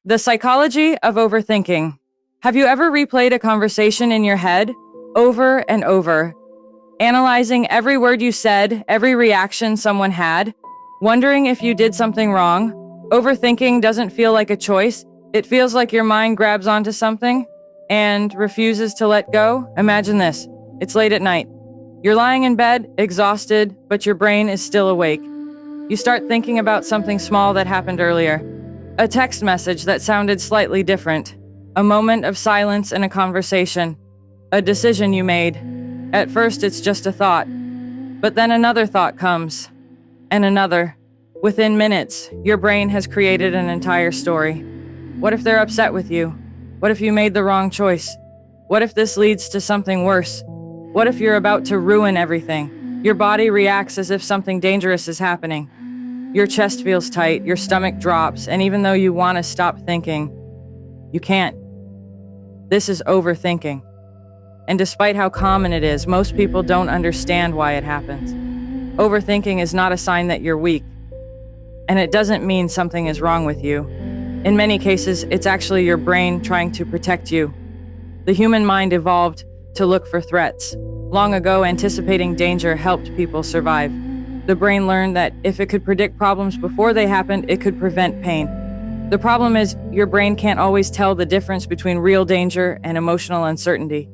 The psychology of overthinking. Have you ever replayed a conversation in your head over and over, analyzing every word you said, every reaction someone had, wondering if you did something wrong? Overthinking doesn't feel like a choice. It feels like your mind grabs onto something and refuses to let go. Imagine this. It's late at night. You're lying in bed, exhausted, but your brain is still awake. You start thinking about something small that happened earlier. A text message that sounded slightly different. A moment of silence in a conversation. A decision you made. At first, it's just a thought. But then another thought comes. And another. Within minutes, your brain has created an entire story. What if they're upset with you? What if you made the wrong choice? What if this leads to something worse? What if you're about to ruin everything? Your body reacts as if something dangerous is happening. Your chest feels tight, your stomach drops, and even though you want to stop thinking, you can't. This is overthinking. And despite how common it is, most people don't understand why it happens. Overthinking is not a sign that you're weak, and it doesn't mean something is wrong with you. In many cases, it's actually your brain trying to protect you. The human mind evolved to look for threats. Long ago, anticipating danger helped people survive. The brain learned that if it could predict problems before they happened, it could prevent pain. The problem is, your brain can't always tell the difference between real danger and emotional uncertainty.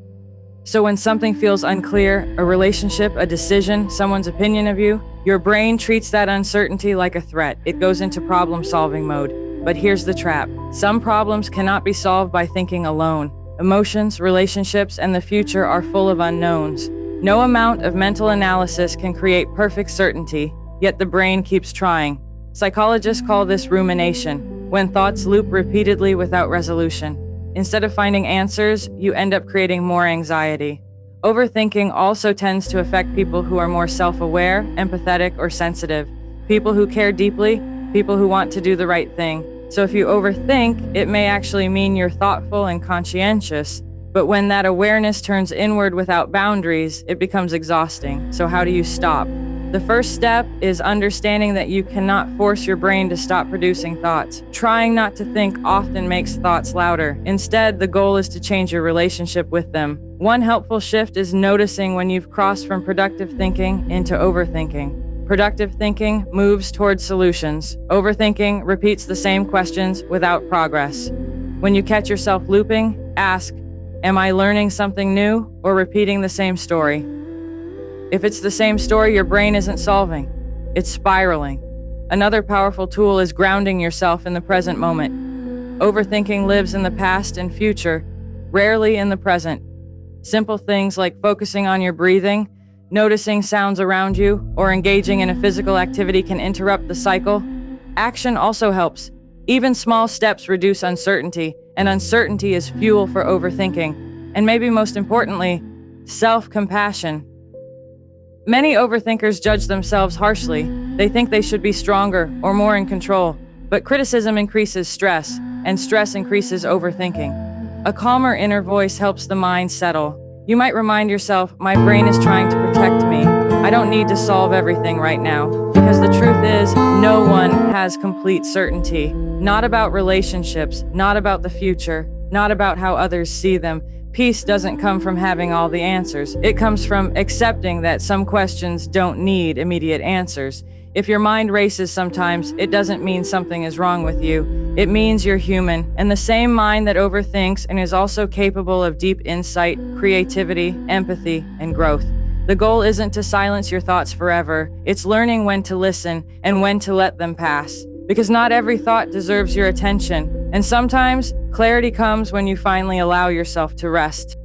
So when something feels unclear, a relationship, a decision, someone's opinion of you, your brain treats that uncertainty like a threat. It goes into problem-solving mode. But here's the trap. Some problems cannot be solved by thinking alone. Emotions, relationships, and the future are full of unknowns. No amount of mental analysis can create perfect certainty, yet the brain keeps trying. Psychologists call this rumination, when thoughts loop repeatedly without resolution. Instead of finding answers, you end up creating more anxiety. Overthinking also tends to affect people who are more self-aware, empathetic, or sensitive. People who care deeply, people who want to do the right thing. So if you overthink, it may actually mean you're thoughtful and conscientious. But when that awareness turns inward without boundaries, it becomes exhausting. So how do you stop? The first step is understanding that you cannot force your brain to stop producing thoughts. Trying not to think often makes thoughts louder. Instead, the goal is to change your relationship with them. One helpful shift is noticing when you've crossed from productive thinking into overthinking. Productive thinking moves towards solutions. Overthinking repeats the same questions without progress. When you catch yourself looping, ask, am I learning something new or repeating the same story? If it's the same story, your brain isn't solving. It's spiraling. Another powerful tool is grounding yourself in the present moment. Overthinking lives in the past and future, rarely in the present. Simple things like focusing on your breathing, noticing sounds around you, or engaging in a physical activity can interrupt the cycle. Action also helps. Even small steps reduce uncertainty, and uncertainty is fuel for overthinking. And maybe most importantly, self-compassion. Many overthinkers judge themselves harshly. They think they should be stronger or more in control. But criticism increases stress, and stress increases overthinking. A calmer inner voice helps the mind settle. You might remind yourself, my brain is trying to protect me. I don't need to solve everything right now. Because the truth is, no one has complete certainty. Not about relationships, not about the future, not about how others see them. Peace doesn't come from having all the answers. It comes from accepting that some questions don't need immediate answers. If your mind races sometimes, it doesn't mean something is wrong with you. It means you're human, and the same mind that overthinks and is also capable of deep insight, creativity, empathy, and growth. The goal isn't to silence your thoughts forever. It's learning when to listen and when to let them pass. Because not every thought deserves your attention. And sometimes, clarity comes when you finally allow yourself to rest.